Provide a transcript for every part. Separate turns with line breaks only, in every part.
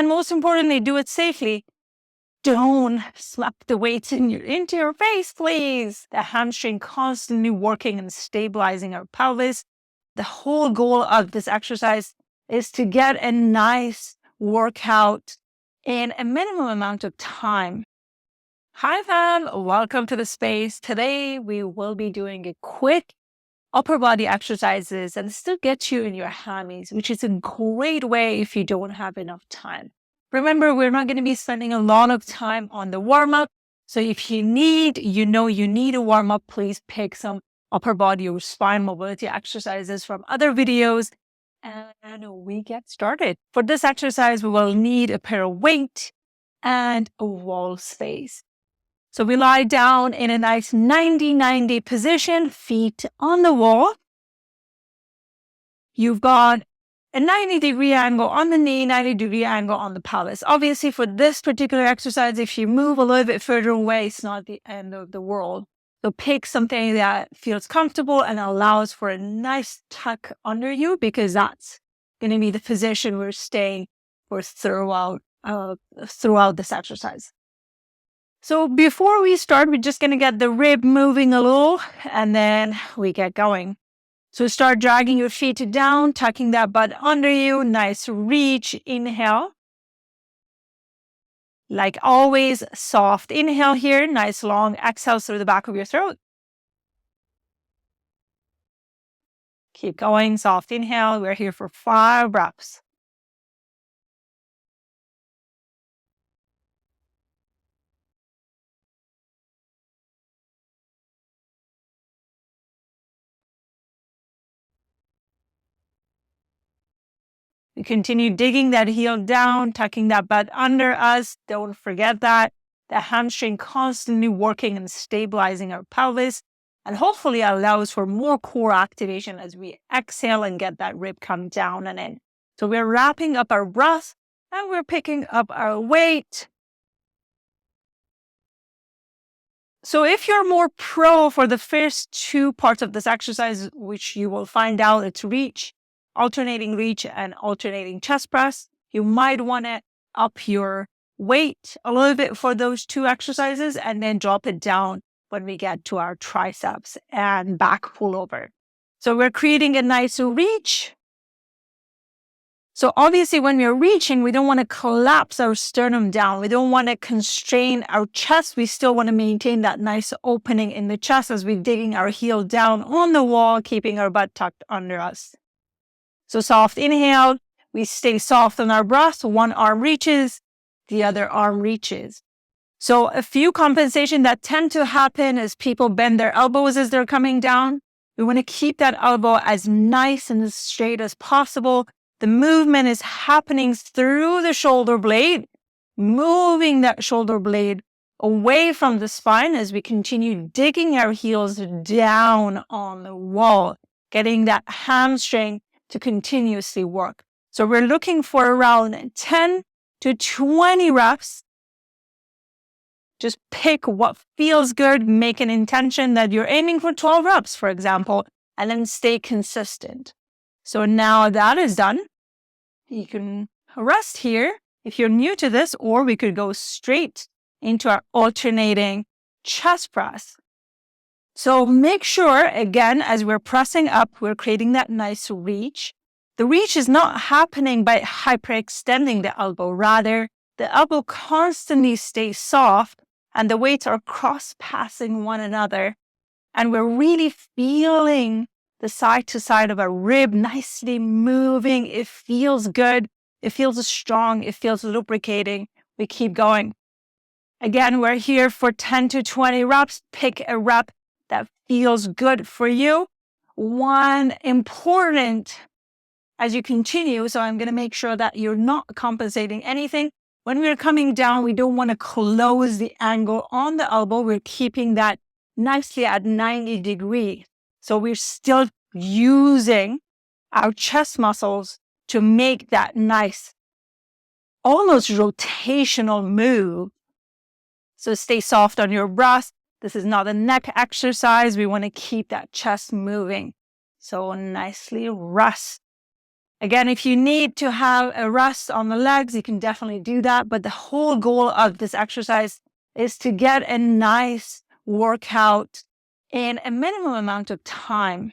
And most importantly, do it safely. Don't slap the weights into your face, please. The hamstring constantly working and stabilizing our pelvis. The whole goal of this exercise is to get a nice workout in a minimum amount of time. Hi fam, welcome to the space. Today we will be doing a quick upper body exercises and still get you in your hammies, which is a great way if you don't have enough time. Remember, we're not going to be spending a lot of time on the warm-up. So if you need a warm-up, please pick some upper body or spine mobility exercises from other videos and we get started. For this exercise, we will need a pair of weights and a wall space. So we lie down in a nice 90-90 position, feet on the wall. You've got a 90-degree angle on the knee, 90-degree angle on the pelvis. Obviously, for this particular exercise, if you move a little bit further away, it's not the end of the world. So pick something that feels comfortable and allows for a nice tuck under you, because that's going to be the position we're staying for throughout this exercise. So before we start, we're just going to get the rib moving a little and then we get going. So start dragging your feet down, tucking that butt under you. Nice reach, inhale. Like always, soft inhale here. Nice long exhale through the back of your throat. Keep going, soft inhale. We're here for 5 reps. We continue digging that heel down, tucking that butt under us. Don't forget that. The hamstring constantly working and stabilizing our pelvis, and hopefully allows for more core activation as we exhale and get that rib come down and in. So we're wrapping up our breath and we're picking up our weight. So if you're more pro for the first 2 parts of this exercise, which you will find out it's reach, alternating reach and alternating chest press, you might want to up your weight a little bit for those 2 exercises and then drop it down when we get to our triceps and back pullover. So we're creating a nice reach. So obviously when we're reaching, we don't want to collapse our sternum down. We don't want to constrain our chest. We still want to maintain that nice opening in the chest as we're digging our heel down on the wall, keeping our butt tucked under us. So soft inhale, we stay soft on our breath. One arm reaches, the other arm reaches. So a few compensation that tend to happen is people bend their elbows as they're coming down. We want to keep that elbow as nice and as straight as possible. The movement is happening through the shoulder blade, moving that shoulder blade away from the spine as we continue digging our heels down on the wall, getting that hamstring to continuously work. So we're looking for around 10 to 20 reps. Just pick what feels good, make an intention that you're aiming for 12 reps, for example, and then stay consistent. So now that is done, you can rest here if you're new to this, or we could go straight into our alternating chest press. So make sure, again, as we're pressing up, we're creating that nice reach. The reach is not happening by hyperextending the elbow. Rather, the elbow constantly stays soft and the weights are cross-passing one another. And we're really feeling the side to side of our rib nicely moving. It feels good. It feels strong. It feels lubricating. We keep going. Again, we're here for 10 to 20 reps. Pick a rep that feels good for you. One important, as you continue, so I'm going to make sure that you're not compensating anything. When we're coming down, we don't want to close the angle on the elbow. We're keeping that nicely at 90 degrees. So we're still using our chest muscles to make that nice, almost rotational move. So stay soft on your breath. This is not a neck exercise. We want to keep that chest moving. So nicely rest. Again, if you need to have a rest on the legs, you can definitely do that. But the whole goal of this exercise is to get a nice workout in a minimum amount of time.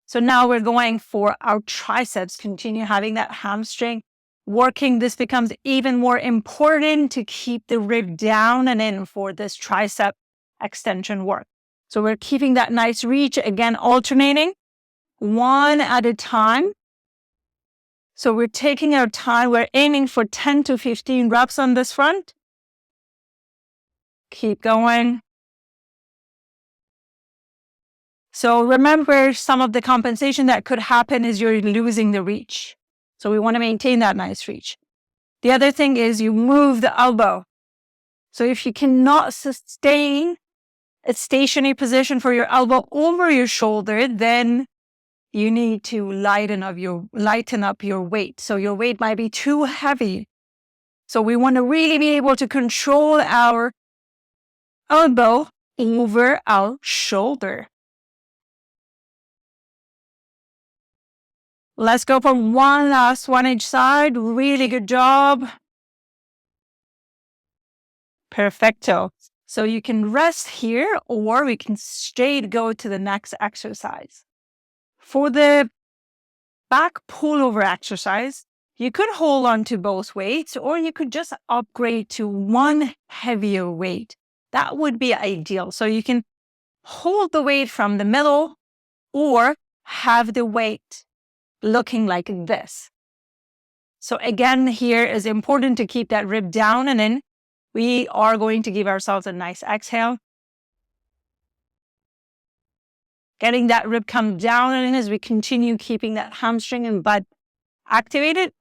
So now we're going for our triceps. Continue having that hamstring working. This becomes even more important to keep the rib down and in for this tricep extension work. So we're keeping that nice reach, again, alternating one at a time. So we're taking our time. We're aiming for 10 to 15 reps on this front. Keep going. So remember, some of the compensation that could happen is you're losing the reach. So we want to maintain that nice reach. The other thing is you move the elbow. So if you cannot sustain a stationary position for your elbow over your shoulder, then you need to lighten up your weight. So your weight might be too heavy. So we want to really be able to control our elbow over our shoulder. Let's go for one last one each side. Really good job. Perfecto. So you can rest here, or we can straight go to the next exercise. For the back pullover exercise, you could hold on to both weights, or you could just upgrade to one heavier weight. That would be ideal. So you can hold the weight from the middle, or have the weight looking like this. So again, here is important to keep that rib down and in. We are going to give ourselves a nice exhale. Getting that rib come down and in as we continue keeping that hamstring and butt activated.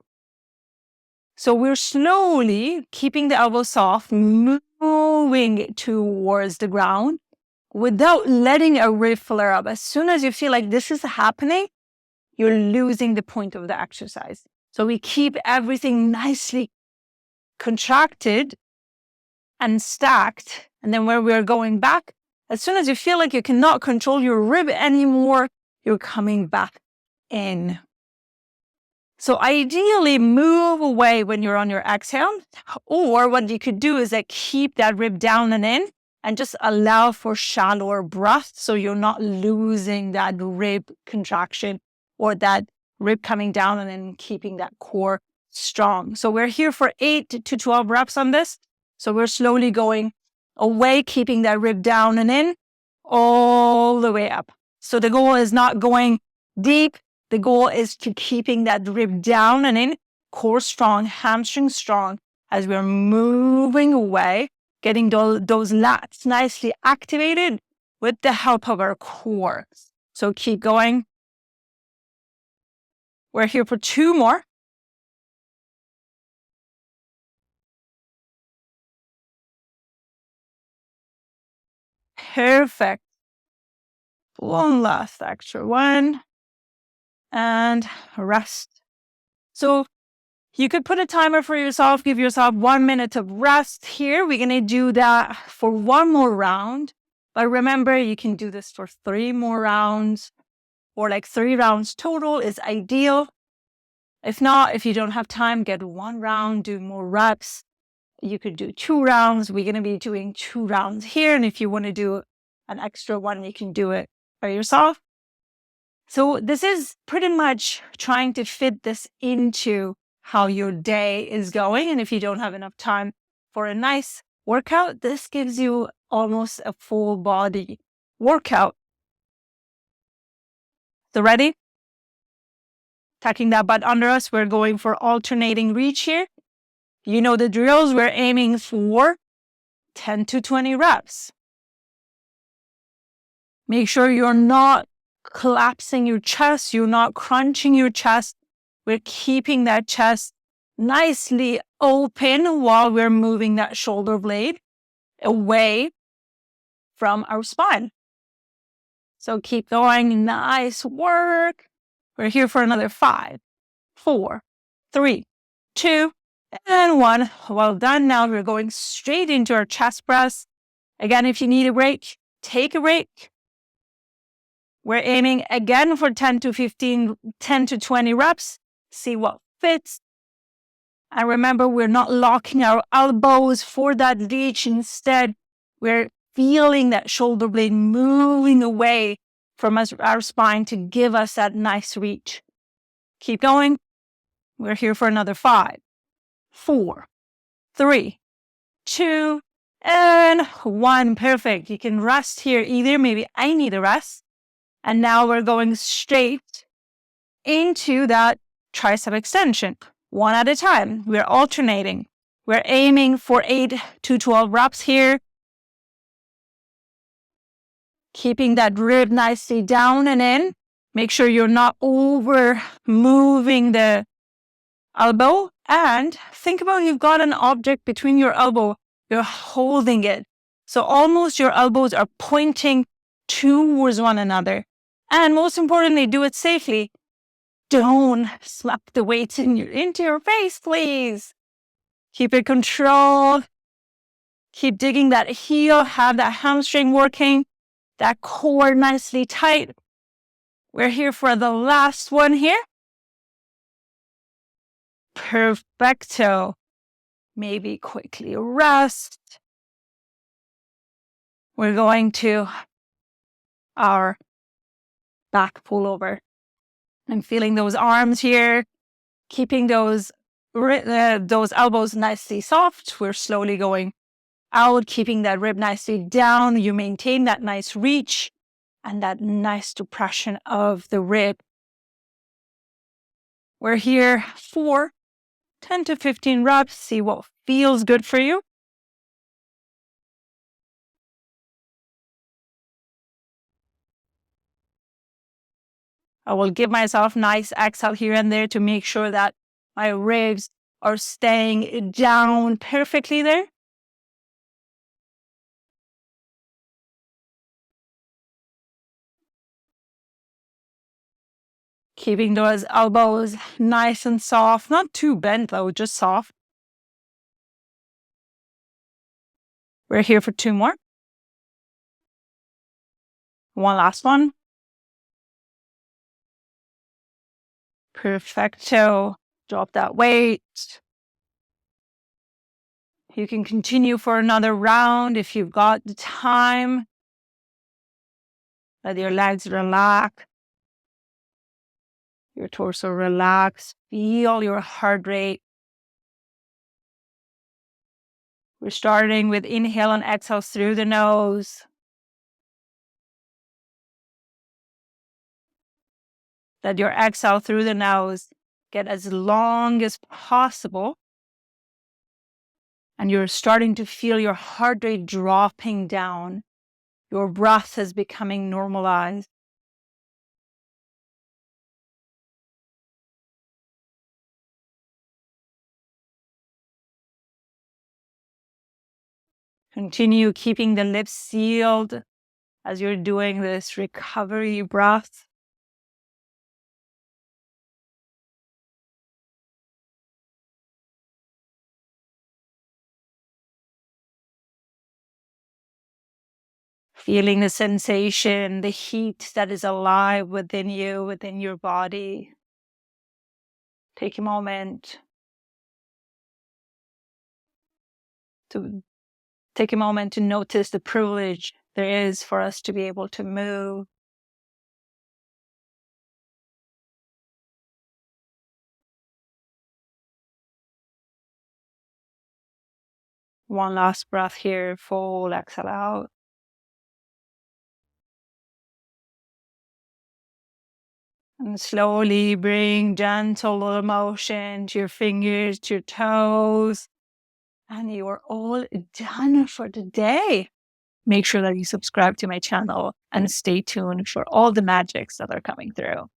So we're slowly keeping the elbow soft, moving towards the ground without letting a rib flare up. As soon as you feel like this is happening, you're losing the point of the exercise. So we keep everything nicely contracted and stacked. And then when we're going back, as soon as you feel like you cannot control your rib anymore, you're coming back in. So ideally move away when you're on your exhale, or what you could do is like keep that rib down and in and just allow for shallower breath so you're not losing that rib contraction or that rib coming down and then keeping that core strong. So we're here for 8 to 12 reps on this. So we're slowly going away, keeping that rib down and in all the way up. So the goal is not going deep. The goal is to keeping that rib down and in, core strong, hamstring strong, as we're moving away, getting those lats nicely activated with the help of our core. So keep going. We're here for 2 more. Perfect. One last extra one. And rest. So you could put a timer for yourself, give yourself 1 minute of rest here. We're going to do that for 1 more round. But remember, you can do this for 3 more rounds, or like 3 rounds total is ideal. If not, if you don't have time, get 1 round, do more reps. You could do 2 rounds. We're going to be doing 2 rounds here. And if you want to do an extra one, you can do it by yourself. So this is pretty much trying to fit this into how your day is going. And if you don't have enough time for a nice workout, this gives you almost a full body workout. So ready? Tucking that butt under us. We're going for alternating reach here. You know the drills. We're aiming for 10 to 20 reps. Make sure you're not collapsing your chest. You're not crunching your chest. We're keeping that chest nicely open while we're moving that shoulder blade away from our spine. So keep going. Nice work. We're here for another 5, 4, 3, 2, and 1. Well done. Now we're going straight into our chest press. Again, if you need a break, take a break. We're aiming again for 10 to 20 reps. See what fits. And remember, we're not locking our elbows for that reach. Instead, we're feeling that shoulder blade moving away from our spine to give us that nice reach. Keep going. We're here for another 5, 4, 3, 2, and 1. Perfect. You can rest here either. Maybe I need a rest. And now we're going straight into that tricep extension, one at a time. We're alternating. We're aiming for 8 to 12 reps here. Keeping that rib nicely down and in. Make sure you're not over moving the elbow. And think about you've got an object between your elbow. You're holding it. So almost your elbows are pointing towards one another. And most importantly, do it safely. Don't slap the weights into your face, please. Keep it controlled. Keep digging that heel. Have that hamstring working. That core nicely tight. We're here for the last one here. Perfecto. Maybe quickly rest. We're going to our back pullover. I'm feeling those arms here, keeping those elbows nicely soft. We're slowly going out, keeping that rib nicely down. You maintain that nice reach and that nice depression of the rib. We're here for 10 to 15 reps. See what feels good for you. I will give myself nice exhale here and there to make sure that my ribs are staying down perfectly there. Keeping those elbows nice and soft, not too bent though, just soft. We're here for 2 more. One last one. Perfecto. Drop that weight. You can continue for another round if you've got the time. Let your legs relax. Your torso relax. Feel your heart rate. We're starting with inhale and exhale through the nose. Let your exhale through the nose get as long as possible. And you're starting to feel your heart rate dropping down. Your breath is becoming normalized. Continue keeping the lips sealed as you're doing this recovery breath. Feeling the sensation, the heat that is alive within you, within your body. Take a moment to notice the privilege there is for us to be able to move. One last breath here, full exhale out. And slowly bring gentle little motion to your fingers, to your toes. And you are all done for the day. Make sure that you subscribe to my channel and stay tuned for all the magics that are coming through.